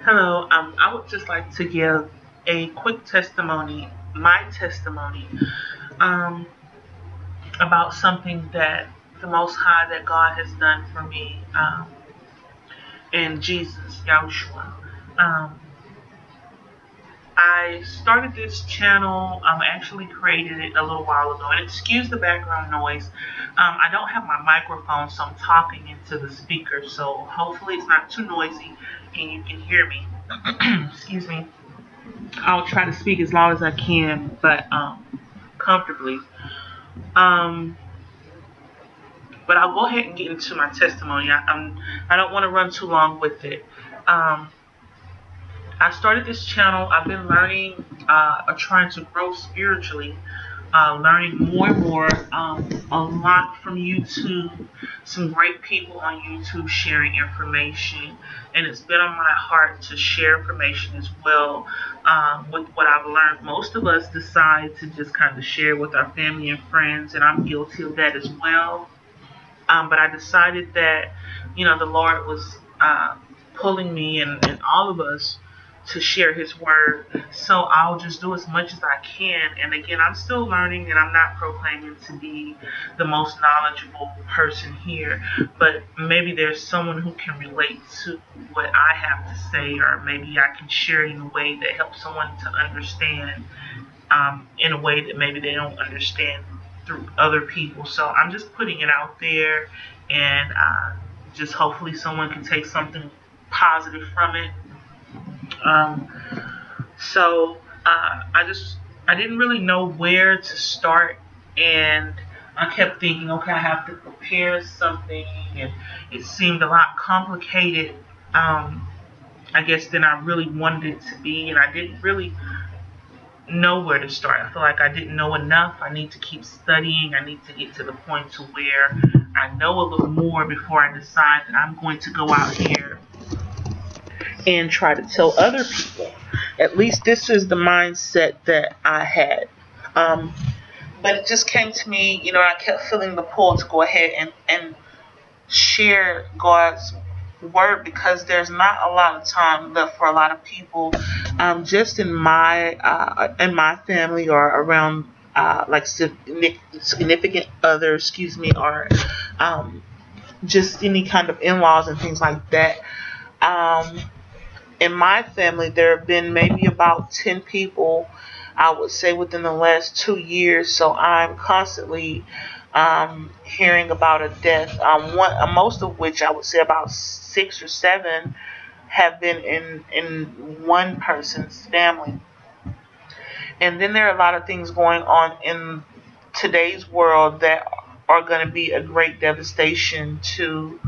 Hello, I would just like to give a quick testimony, my testimony, um, about something that the Most High, that God has done for me, in Jesus, Yahushua. Um, I started this channel, actually created it a little while ago, and excuse the background noise. I don't have my microphone, so I'm talking into the speaker, so hopefully it's not too noisy and you can hear me. Excuse me. I'll try to speak as loud as I can, but comfortably. Um, but I'll go ahead and get into my testimony. I don't want to run too long with it. Um, I started this channel. I've been learning, or trying to grow spiritually, learning more and more, a lot from YouTube. Some great people on YouTube sharing information, and it's been on my heart to share information as well. With what I've learned, most of us decide to just kind of share with our family and friends, and I'm guilty of that as well. But I decided that, the Lord was pulling me and all of us to share His word. So I'll just do as much as I can. And again, I'm still learning, and I'm not proclaiming to be the most knowledgeable person here. But maybe there's someone who can relate to what I have to say, or maybe I can share it in a way that helps someone to understand, in a way that maybe they don't understand through other people. So I'm just putting it out there, and just hopefully someone can take something positive from it. Um, so I didn't really know where to start, and I kept thinking, okay, I have to prepare something, and it seemed a lot complicated. I guess than I really wanted it to be, and I didn't really know where to start. I feel like I didn't know enough. I need to keep studying. I need to get to the point to where I know a little more before I decide that I'm going to go out here and try to tell other people. At least this is the mindset that I had. Um, but it just came to me, I kept feeling the pull to go ahead and share God's word, because there's not a lot of time left for a lot of people, just in my family, or around, like significant others, excuse me, or um, just any kind of in-laws and things like that. Um, in my family, there have been maybe about 10 people, I would say, within the last 2 years. So I'm constantly hearing about a death. Most of which, I would say about 6 or 7, have been in one person's family. And then there are a lot of things going on in today's world that are going to be a great devastation to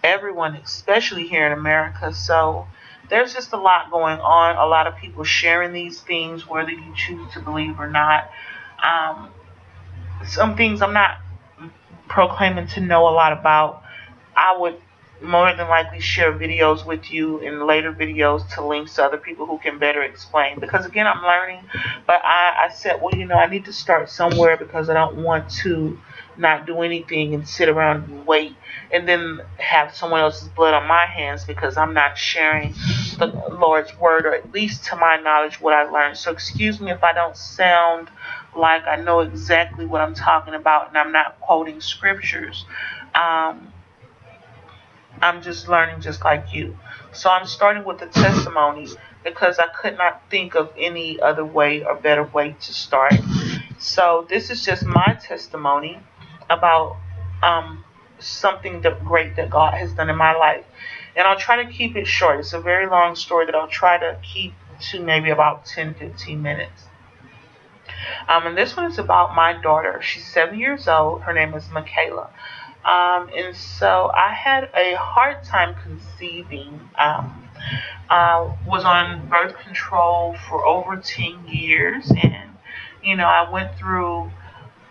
everyone, especially here in America. So there's just a lot going on. A lot of people sharing these things, whether you choose to believe or not. Um, some things I'm not proclaiming to know a lot about. I would more than likely share videos with you in later videos to links to other people who can better explain. Because again, I'm learning, but I said, well, I need to start somewhere, because I don't want to not do anything and sit around and wait and then have someone else's blood on my hands, because I'm not sharing the Lord's word, or at least to my knowledge what I learned. So excuse me if I don't sound like I know exactly what I'm talking about, and I'm not quoting scriptures. Um, I'm just learning just like you. So I'm starting with the testimony, because I could not think of any other way or better way to start. So this is just my testimony about um, something great that God has done in my life. And I'll try to keep it short. It's a very long story that I'll try to keep to maybe about 10, 15 minutes. And this one is about my daughter. She's 7 years old. Her name is Michaela. And so I had a hard time conceiving. Was on birth control for over 10 years. And, I went through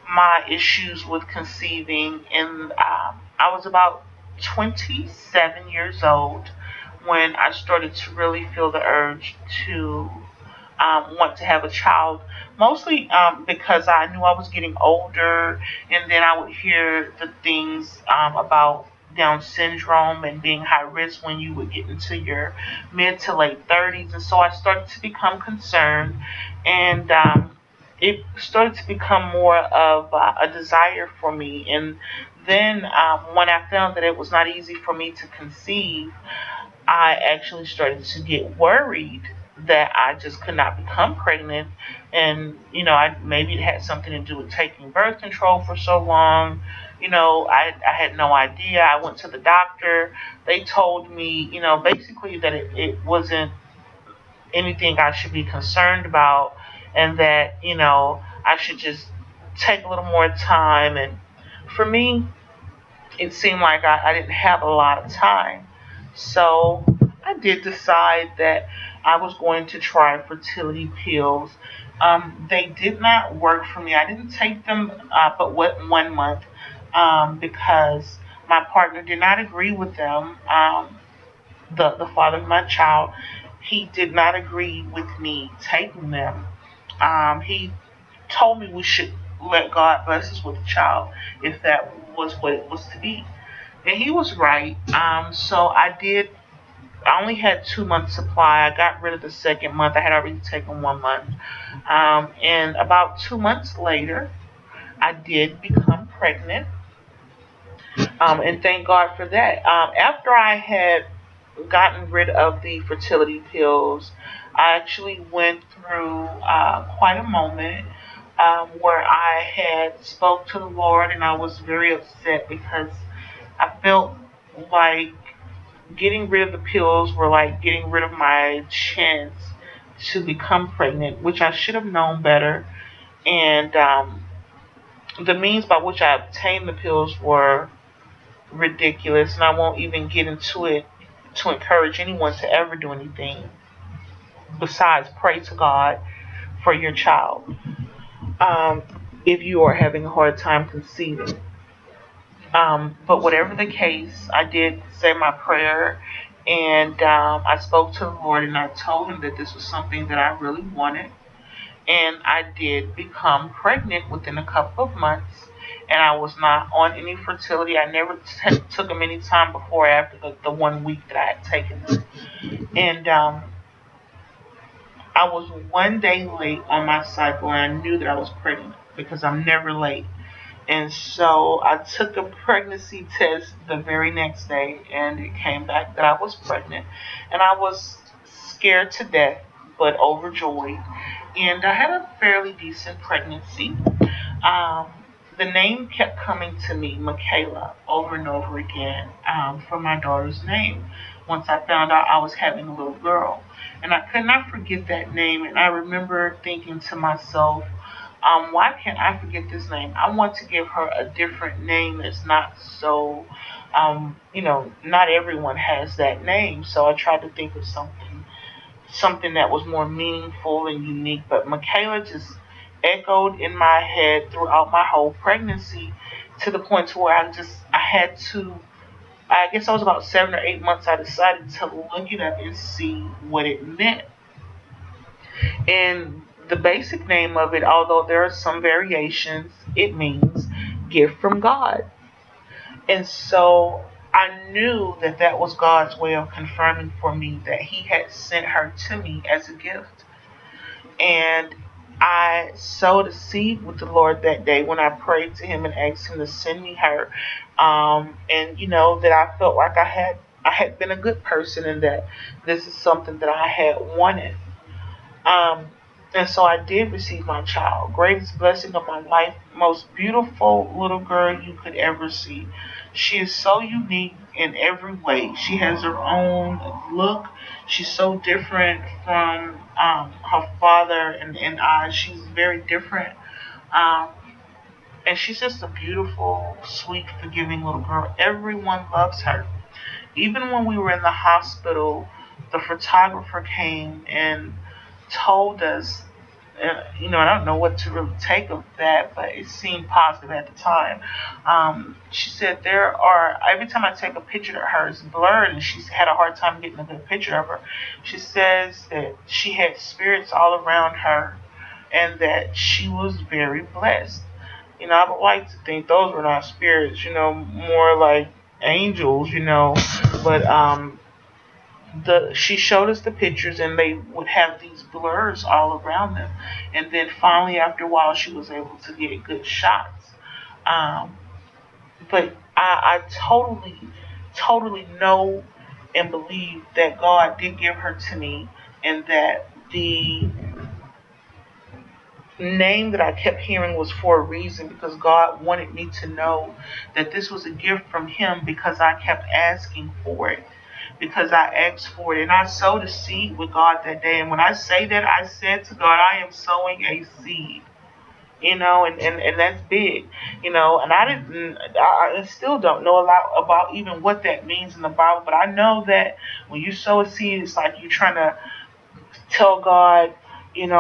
my issues with conceiving. And I was about 27 years old when I started to really feel the urge to want to have a child, mostly because I knew I was getting older, and then I would hear the things about Down syndrome and being high risk when you would get into your mid to late 30s. And so I started to become concerned, and it started to become more of a desire for me. And then when I found that it was not easy for me to conceive, I actually started to get worried that I just could not become pregnant. And, maybe it had something to do with taking birth control for so long. I had no idea. I went to the doctor. They told me, basically that it wasn't anything I should be concerned about, and that, I should just take a little more time. And for me, it seemed like I didn't have a lot of time. So I did decide that I was going to try fertility pills. They did not work for me. I didn't take them but what 1 month because my partner did not agree with them. The father of my child, he did not agree with me taking them. He told me we should let God bless us with a child if that was what it was to be. And he was right. So I did. I only had 2 months supply. I got rid of the second month. I had already taken 1 month. And about 2 months later, I did become pregnant. And thank God for that. After I had gotten rid of the fertility pills, I actually went through quite a moment where I had spoke to the Lord, and I was very upset because I felt like getting rid of the pills were like getting rid of my chance to become pregnant, which I should have known better. And the means by which I obtained the pills were ridiculous, and I won't even get into it to encourage anyone to ever do anything besides pray to God for your child. Um, if you are having a hard time conceiving. But whatever the case, I did say my prayer, and I spoke to the Lord, and I told him that this was something that I really wanted. And I did become pregnant within a couple of months, and I was not on any fertility. I never took them any time before or after the 1 week that I had taken them. And I was 1 day late on my cycle, and I knew that I was pregnant because I'm never late. And so I took a pregnancy test the very next day, and it came back that I was pregnant. And I was scared to death, but overjoyed. And I had a fairly decent pregnancy. Um, the name kept coming to me, Michaela, over and over again for my daughter's name. Once I found out I was having a little girl. And I could not forget that name. And I remember thinking to myself, why can't I forget this name? I want to give her a different name that's not so, not everyone has that name. So I tried to think of something that was more meaningful and unique. But Michaela just echoed in my head throughout my whole pregnancy to the point to where I had to. I guess I was about 7 or 8 months. I decided to look it up and see what it meant. And the basic name of it, although there are some variations, it means gift from God. And so I knew that that was God's way of confirming for me that He had sent her to me as a gift. And I sowed a seed with the Lord that day when I prayed to Him and asked Him to send me her. And that I felt like I had been a good person, and that this is something that I had wanted. Um, and so I did receive my child. Greatest blessing of my life. Most beautiful little girl you could ever see. She is so unique in every way. She has her own look. She's so different from her father and I. She's very different. Um, and she's just a beautiful, sweet, forgiving little girl. Everyone loves her. Even when we were in the hospital, the photographer came and told us, I don't know what to really take of that, but it seemed positive at the time. She said every time I take a picture of her, it's blurred, and she's had a hard time getting a good picture of her. She says that she had spirits all around her, and that she was very blessed. I would like to think those were not spirits, more like angels, but the she showed us the pictures and they would have these blurs all around them, and then finally after a while she was able to get good shots. Um, but I totally know and believe that God did give her to me, and that the name that I kept hearing was for a reason, because God wanted me to know that this was a gift from Him, because I kept asking for it. Because I asked for it and I sowed a seed with God that day. And when I say that, I said to God, I am sowing a seed. And that's big, and I still don't know a lot about even what that means in the Bible, but I know that when you sow a seed, it's like you're trying to tell God, I'm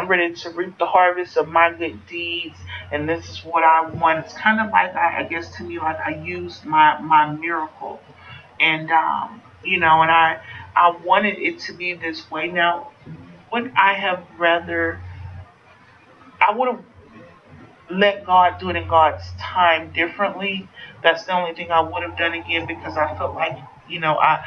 ready to reap the harvest of my good deeds, and this is what I want. It's kind of like, I guess to me, like I used my miracle, and and I wanted it to be this way. Now, would I have rather? I would have let God do it in God's time differently. That's the only thing I would have done again, because I felt like, I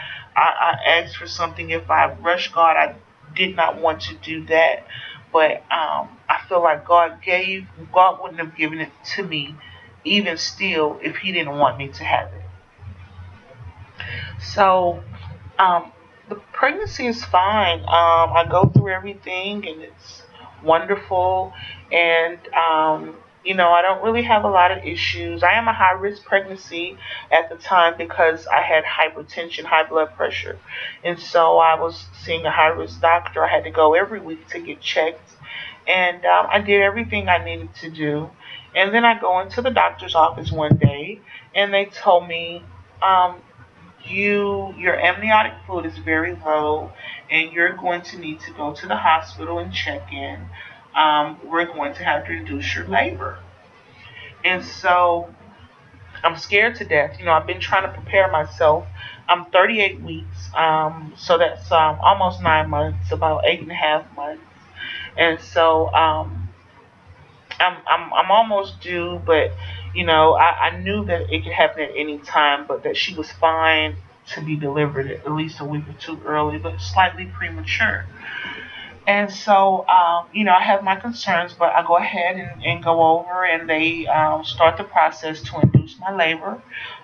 asked for something. If I rushed God, I did not want to do that. But I feel like God wouldn't have given it to me, even still, if He didn't want me to have it. So um, the pregnancy is fine. I go through everything and it's wonderful. And, I don't really have a lot of issues. I am a high risk pregnancy at the time because I had hypertension, high blood pressure. And so I was seeing a high risk doctor. I had to go every week to get checked. And I did everything I needed to do. And then I go into the doctor's office one day and they told me, um, your amniotic fluid is very low, and you're going to need to go to the hospital and check in. We're going to have to reduce your labor. And so I'm scared to death. I've been trying to prepare myself. I'm 38 weeks, so that's almost 9 months, about 8.5 months. And so I'm almost due, but I knew that it could happen at any time, but that she was fine to be delivered at least a week or two early, but slightly premature. And so, I have my concerns, but I go ahead and go over, and they start the process to induce my labor.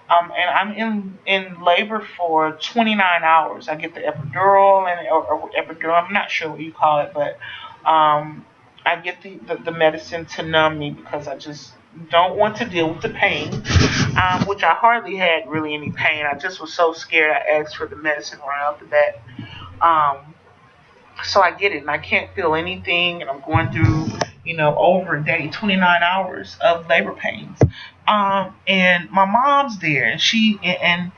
And I'm in labor for 29 hours. I get the epidural or epidural. I'm not sure what you call it, but I get the medicine to numb me, because I just don't want to deal with the pain, which I hardly had really any pain. I just was so scared. I asked for the medicine right off the bat. Um, so I get it, and I can't feel anything, and I'm going through, over a day, 29 hours of labor pains. And my mom's there, and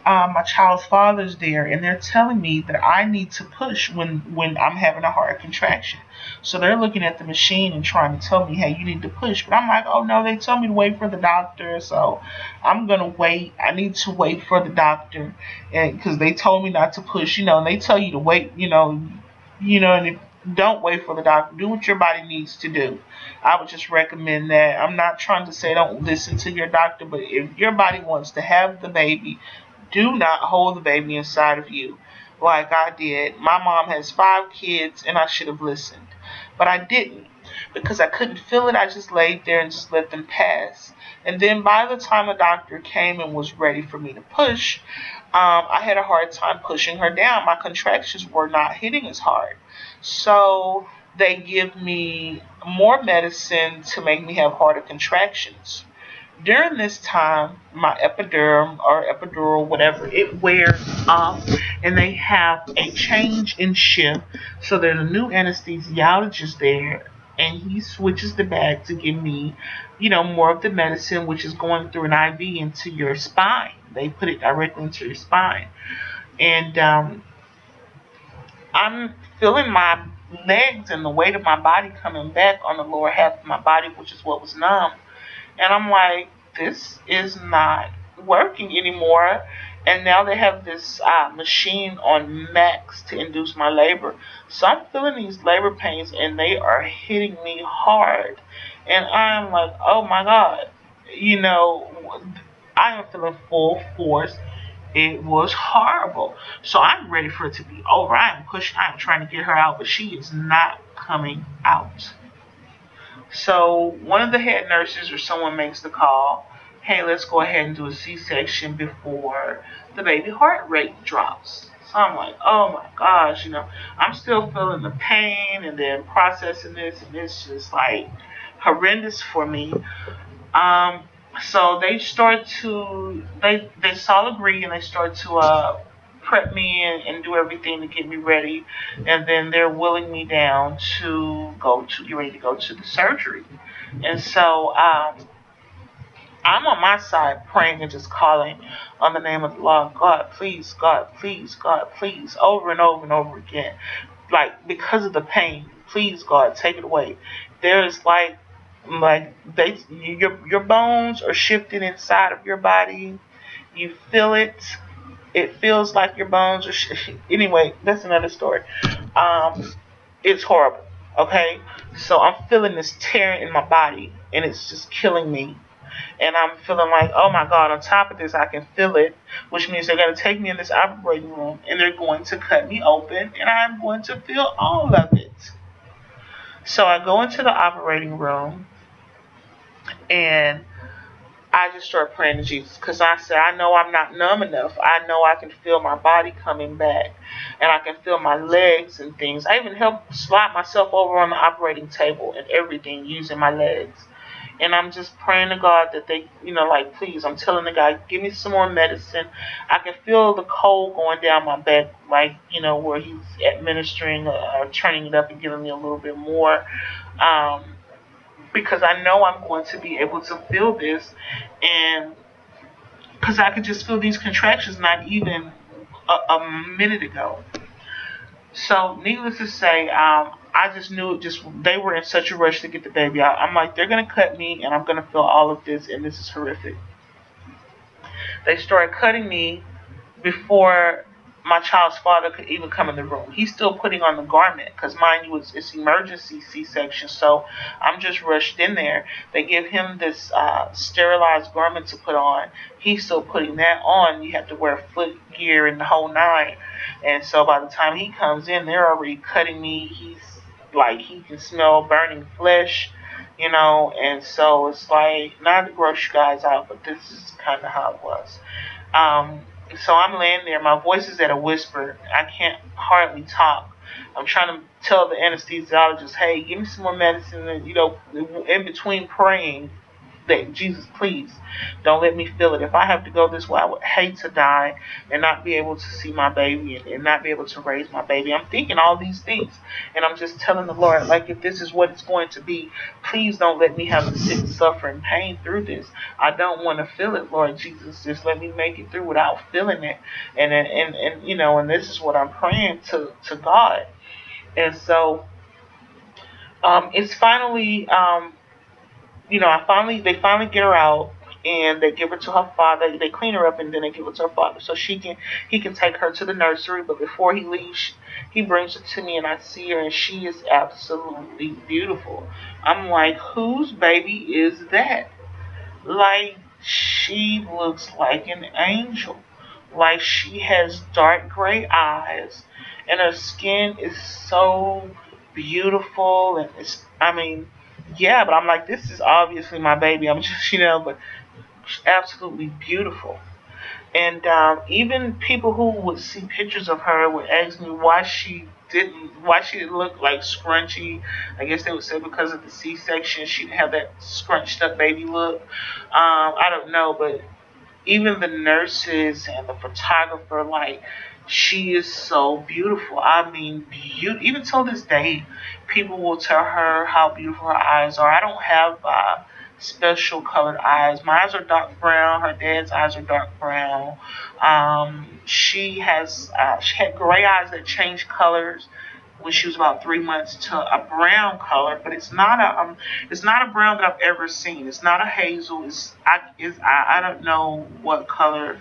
my child's father's there, and they're telling me that I need to push when I'm having a hard contraction. So they're looking at the machine and trying to tell me, hey, you need to push. But I'm like, oh no, they told me to wait for the doctor, so I'm gonna wait. I need to wait for the doctor, and because they told me not to push, and they tell you to wait, and if, don't wait for the doctor. Do what your body needs to do. I would just recommend that. I'm not trying to say don't listen to your doctor, but if your body wants to have the baby, do not hold the baby inside of you like I did. My mom has 5 kids, and I should have listened, but I didn't, because I couldn't feel it. I just laid there and just let them pass. And then by the time the doctor came and was ready for me to push, I had a hard time pushing her down. My contractions were not hitting as hard. So they give me more medicine to make me have harder contractions. During this time, my epidural, whatever, it wears off, and they have a change in shift. So there's a new anesthesiologist there, and he switches the bag to give me, more of the medicine, which is going through an IV into your spine. They put it directly into your spine, and I'm feeling my legs and the weight of my body coming back on the lower half of my body, which is what was numb. And I'm like, this is not working anymore. And now they have this machine on max to induce my labor. So I'm feeling these labor pains, and they are hitting me hard. And I'm like, oh my God, you know, I am feeling full force. It was horrible. So I'm ready for it to be over. I am pushing, I am trying to get her out, but she is not coming out. So one of the head nurses or someone makes the call, hey, let's go ahead and do a C-section before the baby heart rate drops. So I'm like, oh my gosh, I'm still feeling the pain and then processing this, and it's just like horrendous for me. Um, so they all agree and they start to prep me and do everything to get me ready, and then they're willing me down to go to get ready to go to the surgery. And so I'm on my side praying and just calling on the name of the Lord. God, please, God, please, God, please, over and over and over again. Like, because of the pain, please, God, take it away. There's like your bones are shifting inside of your body. You feel it. It feels like your bones are. Anyway, that's another story. Um, it's horrible. Okay, so I'm feeling this tearing in my body, and it's just killing me. And I'm feeling like, oh my God, on top of this, I can feel it, which means they're going to take me in this operating room and they're going to cut me open and I'm going to feel all of it. So I go into the operating room and I just start praying to Jesus because I said, I know I'm not numb enough. I know I can feel my body coming back and I can feel my legs and things. I even helped slide myself over on the operating table and everything using my legs. And I'm just praying to God that they, like, please, I'm telling the guy, give me some more medicine. I can feel the cold going down my back, like, where he's administering or turning it up and giving me a little bit more. Um, because I know I'm going to be able to feel this. And because I could just feel these contractions not even a minute ago. So, needless to say, I just knew just they were in such a rush to get the baby out. I'm like, they're gonna cut me, and I'm gonna feel all of this, and this is horrific. They started cutting me before my child's father could even come in the room. He's still putting on the garment because, mind you, it's emergency C-section. So I'm just rushed in there. They give him this sterilized garment to put on. He's still putting that on. You have to wear foot gear and the whole nine. And so by the time he comes in, they're already cutting me. He's like, he can smell burning flesh. And so it's like, not to gross you guys out, but this is kind of how it was. Um, so I'm laying there. My voice is at a whisper. I can't hardly talk. I'm trying to tell the anesthesiologist, hey, give me some more medicine. And, in between praying, that Jesus, please don't let me feel it. If I have to go this way, I would hate to die and not be able to see my baby and not be able to raise my baby. I'm thinking all these things, and I'm just telling the Lord, like, if this is what it's going to be, please don't let me have to sit and suffer and pain through this. I don't want to feel it, Lord Jesus. Just let me make it through without feeling it. And this is what I'm praying to God. And so it's finally they finally get her out and they give her to her father. They clean her up and then they give her to her father so he can take her to the nursery. But before he leaves, he brings her to me and I see her and she is absolutely beautiful. I'm like, whose baby is that? Like, she looks like an angel. Like, she has dark gray eyes and her skin is so beautiful and I mean, yeah, but I'm like, this is obviously my baby. I'm just, but she's absolutely beautiful. And even people who would see pictures of her would ask me why she didn't look like scrunchy. I guess they would say because of the C-section, she didn't have that scrunched up baby look. I don't know, but even the nurses and the photographer, like, she is so beautiful. I mean, even till this day, people will tell her how beautiful her eyes are. I don't have special colored eyes. My eyes are dark brown. Her dad's eyes are dark brown. She had gray eyes that changed colors when she was about 3 months to a brown color, but it's not a brown that I've ever seen. It's not a hazel. I don't know what color.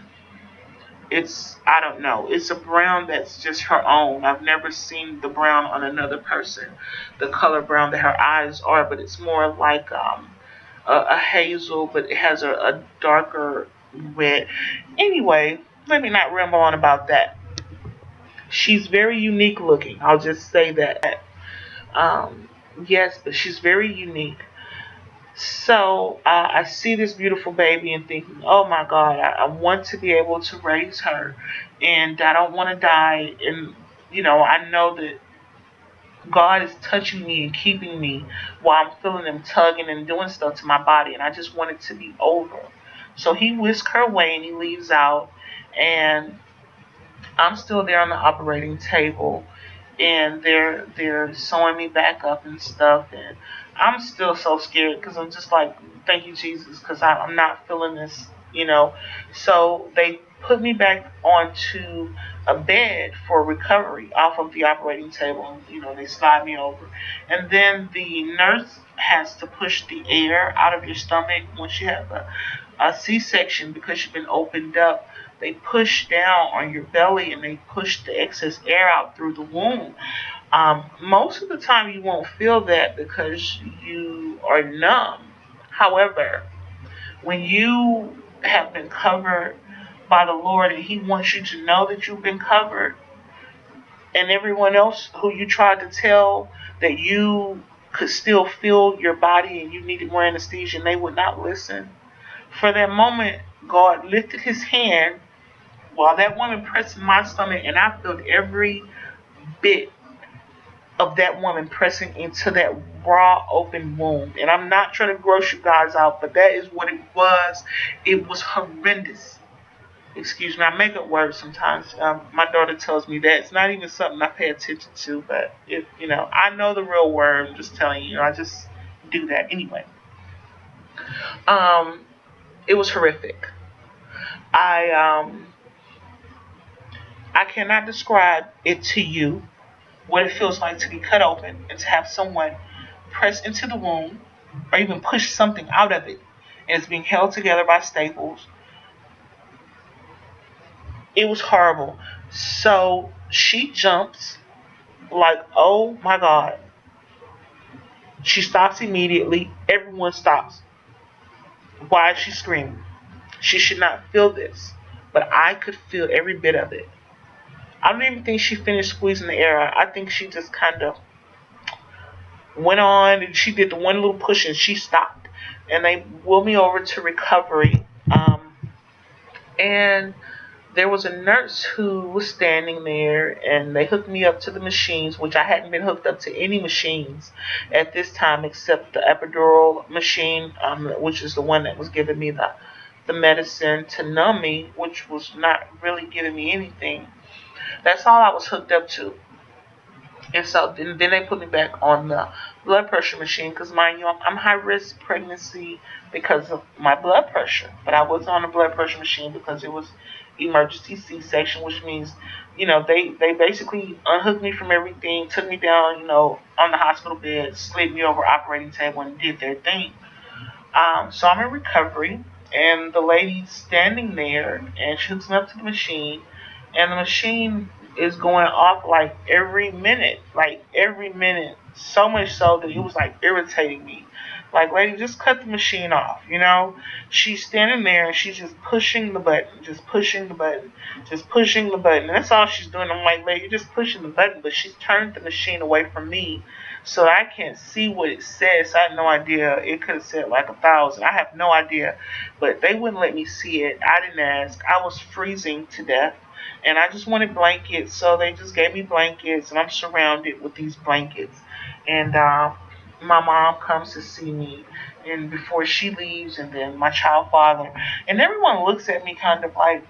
I don't know. It's a brown that's just her own. I've never seen the brown on another person, the color brown that her eyes are, but it's more like a hazel, but it has a darker. with. Anyway, let me not ramble on about that. She's very unique looking. I'll just say that. Um, yes, but she's very unique. So I see this beautiful baby and thinking, oh my God, I want to be able to raise her, and I don't want to die. And I know that God is touching me and keeping me while I'm feeling Him tugging and doing stuff to my body, and I just want it to be over. So He whisks her away and He leaves out, and I'm still there on the operating table, and they're sewing me back up and stuff, and I'm still so scared because I'm just like, thank you Jesus, because I'm not feeling this, So they put me back onto a bed for recovery off of the operating table, and they slide me over, and then the nurse has to push the air out of your stomach once you have a C-section because you've been opened up. They push down on your belly and they push the excess air out through the womb. Most of the time, you won't feel that because you are numb. However, when you have been covered by the Lord and He wants you to know that you've been covered, and everyone else who you tried to tell that you could still feel your body and you needed more anesthesia and they would not listen, for that moment, God lifted His hand while that woman pressed my stomach, and I felt every bit of that woman pressing into that raw open wound. And I'm not trying to gross you guys out, but that is what it was. It was horrendous. Excuse me, I make up words sometimes. My daughter tells me that it's not even something I pay attention to, but if I know the real word. I'm just telling you, I just do that anyway. Um, it was horrific. I I cannot describe it to you what it feels like to be cut open and to have someone press into the wound or even push something out of it and it's being held together by staples. It was horrible. So she jumps like, oh my God. She stops immediately. Everyone stops. Why is she screaming? She should not feel this. But I could feel every bit of it. I don't even think she finished squeezing the air out. I think she just kind of went on and she did the one little push and she stopped. And they wheeled me over to recovery. And there was a nurse who was standing there and they hooked me up to the machines, which I hadn't been hooked up to any machines at this time except the epidural machine, which is the one that was giving me the medicine to numb me, which was not really giving me anything. That's all I was hooked up to. And so then they put me back on the blood pressure machine because, mind you, I'm high risk pregnancy because of my blood pressure. But I was on the blood pressure machine because it was emergency C-section, which means, they basically unhooked me from everything, took me down, on the hospital bed, slid me over operating table, and did their thing. So I'm in recovery, and the lady's standing there, and she hooks me up to the machine, and the machine is going off like every minute, so much so that it was like irritating me. Like, lady, just cut the machine off. She's standing there and she's just pushing the button, just pushing the button, just pushing the button. And that's all she's doing. I'm like, lady, you're just pushing the button, but she's turned the machine away from me so I can't see what it says. I have no idea. It could have said like 1,000. I have no idea. But they wouldn't let me see it. I didn't ask. I was freezing to death. And I just wanted blankets, so they just gave me blankets, and I'm surrounded with these blankets. And my mom comes to see me, and before she leaves, and then my child father, and everyone looks at me kind of like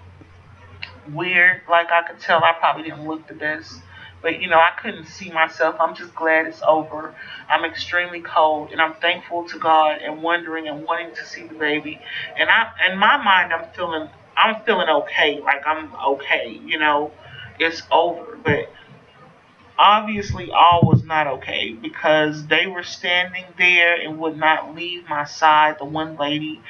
weird. Like, I could tell I probably didn't look the best. But I couldn't see myself. I'm just glad it's over. I'm extremely cold, and I'm thankful to God and wondering and wanting to see the baby. And in my mind, I'm feeling okay. Like, I'm okay. It's over. But obviously, all was not okay because they were standing there and would not leave my side. The one lady,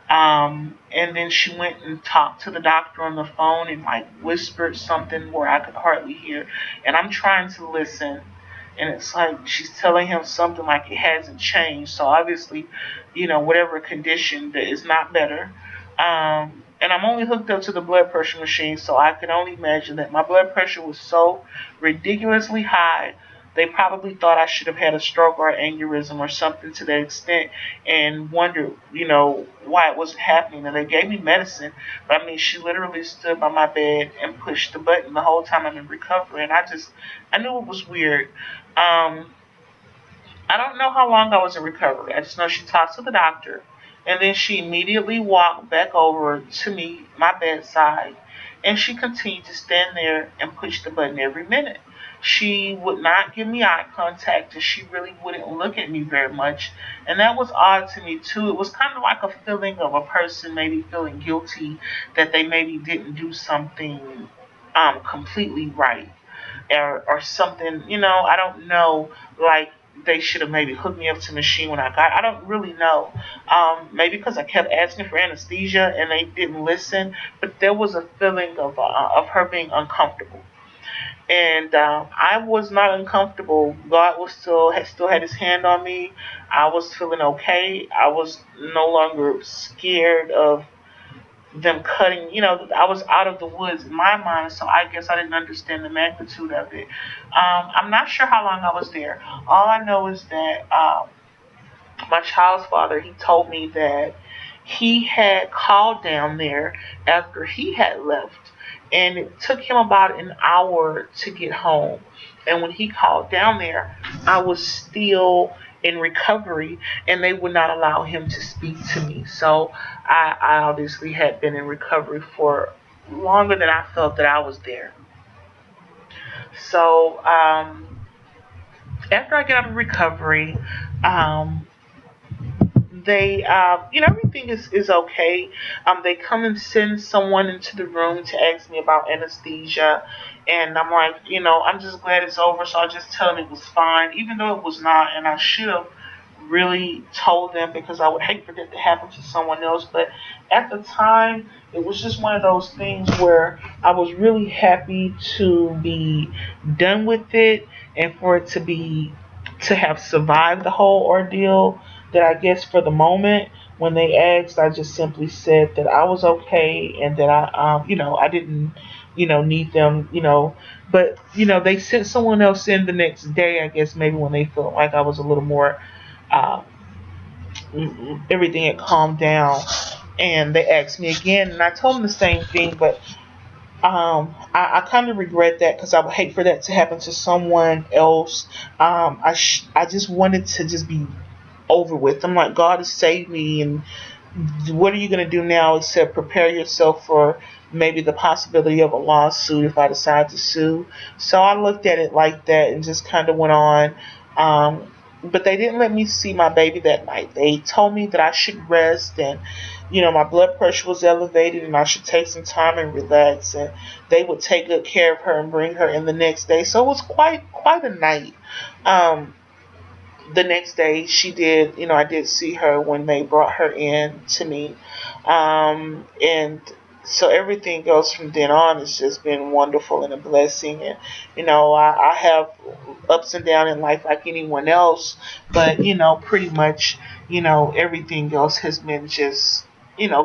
and then she went and talked to the doctor on the phone and like whispered something where I could hardly hear. And I'm trying to listen. And it's like she's telling him something like it hasn't changed. So obviously, whatever condition that is not better. And I'm only hooked up to the blood pressure machine, so I can only imagine that my blood pressure was so ridiculously high. They probably thought I should have had a stroke or an aneurysm or something to that extent, and wondered, why it wasn't happening. And they gave me medicine, but I mean, she literally stood by my bed and pushed the button the whole time I'm in recovery, and I knew it was weird. Um, I don't know how long I was in recovery. I just know she talked to the doctor, and then she immediately walked back over to me, my bedside, and she continued to stand there and push the button every minute. She would not give me eye contact, and she really wouldn't look at me very much. And that was odd to me, too. It was kind of like a feeling of a person maybe feeling guilty that they maybe didn't do something completely right, or something. I don't know. Like they should have maybe hooked me up to the machine when I got. I don't really know. Maybe because I kept asking for anesthesia and they didn't listen. But there was a feeling of her being uncomfortable, and I was not uncomfortable. God was still had His hand on me. I was feeling okay. I was no longer scared of them cutting. I was out of the woods in my mind, so I guess I didn't understand the magnitude of it. I'm not sure how long I was there. All I know is that my child's father, he told me that he had called down there after he had left, and it took him about an hour to get home. And when he called down there, I was still in recovery, and they would not allow him to speak to me. So I obviously had been in recovery for longer than I felt that I was there. So after I get out of recovery, um, they everything is okay. They come and send someone into the room to ask me about anesthesia, and I'm like, I'm just glad it's over, so I just tell them it was fine, even though it was not. And I should have really told them, because I would hate for that to happen to someone else. But at the time, it was just one of those things where I was really happy to be done with it, and for it to have survived the whole ordeal. That I guess for the moment, when they asked, I just simply said that I was okay, and that I didn't, need them, but they sent someone else in the next day. I guess maybe when they felt like I was a little more, uh, everything had calmed down, and they asked me again, and I told them the same thing, but I kind of regret that, because I would hate for that to happen to someone else. I just wanted to just be over with. I'm like, God has saved me, and what are you going to do now except prepare yourself for maybe the possibility of a lawsuit if I decide to sue? So I looked at it like that and just kind of went on. But they didn't let me see my baby that night. They told me that I should rest, and my blood pressure was elevated, and I should take some time and relax, and they would take good care of her and bring her in the next day. So it was quite a night. Um, the next day she did, I did see her when they brought her in to me. And so everything goes from then on. It's just been wonderful and a blessing. And I have ups and downs in life like anyone else, but pretty much, everything else has been just,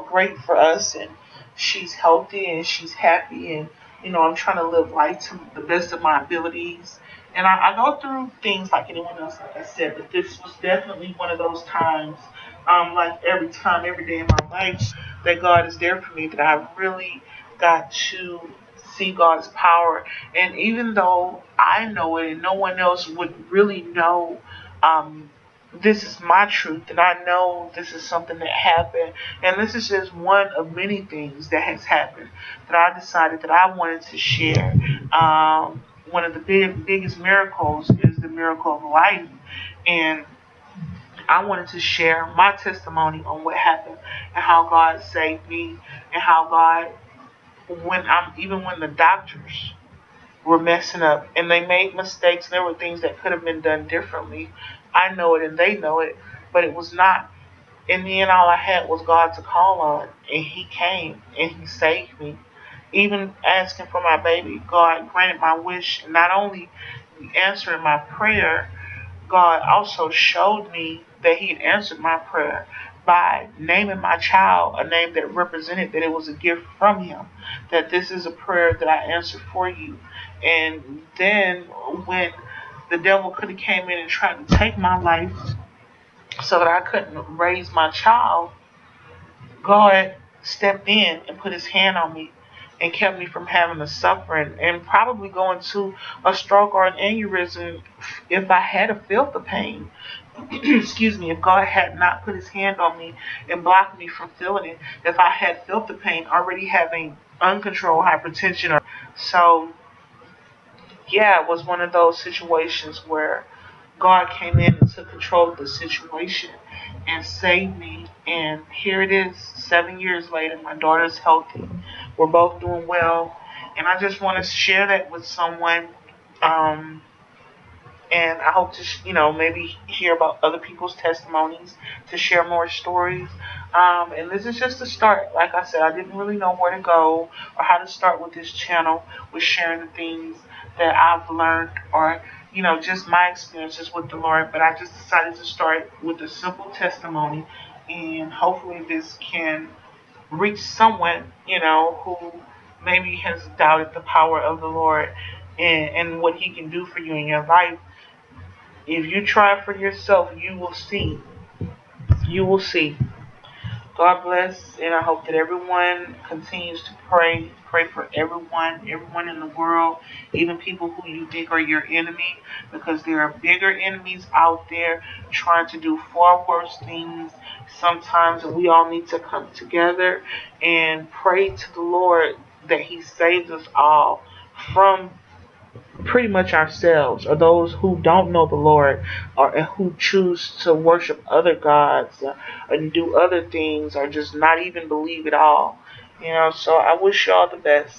great for us. And she's healthy and she's happy, and I'm trying to live life to the best of my abilities. And I go through things like anyone else, like I said, but this was definitely one of those times, like every time, every day in my life, that God is there for me, that I really got to see God's power. And even though I know it and no one else would really know, um, this is my truth, and I know this is something that happened. And this is just one of many things that has happened that I decided that I wanted to share. One of the biggest miracles is the miracle of life. And I wanted to share my testimony on what happened and how God saved me, and how God, even when the doctors were messing up and they made mistakes, and there were things that could have been done differently. I know it and they know it, but it was not. In the end, all I had was God to call on, and He came and He saved me. Even asking for my baby, God granted my wish. Not only answering my prayer, God also showed me that He had answered my prayer by naming my child a name that represented that it was a gift from him, that this is a prayer that I answered for you. And then when the devil could have came in and tried to take my life so that I couldn't raise my child, God stepped in and put his hand on me and kept me from having to suffer and probably going to a stroke or an aneurysm if I had have felt the pain. Excuse me, if God had not put his hand on me and blocked me from feeling it, if I had felt the pain already having uncontrolled hypertension. So yeah, it was one of those situations where God came in and took control of the situation and saved me. And here it is, 7 years later. My daughter's healthy. We're both doing well. And I just want to share that with someone. Um, and I hope to, maybe hear about other people's testimonies, to share more stories. And this is just a start. Like I said, I didn't really know where to go or how to start with this channel, with sharing the things that I've learned or, just my experiences with the Lord. But I just decided to start with a simple testimony, and hopefully this can reach someone, who maybe has doubted the power of the Lord and what he can do for you in your life. If you try for yourself, you will see. You will see. God bless, and I hope that everyone continues to pray. Pray for everyone in the world, even people who you think are your enemy, because there are bigger enemies out there trying to do far worse things sometimes, and we all need to come together and pray to the Lord that he saves us all from pretty much ourselves, or those who don't know the Lord, or who choose to worship other gods, and do other things, or just not even believe at all. So I wish y'all the best.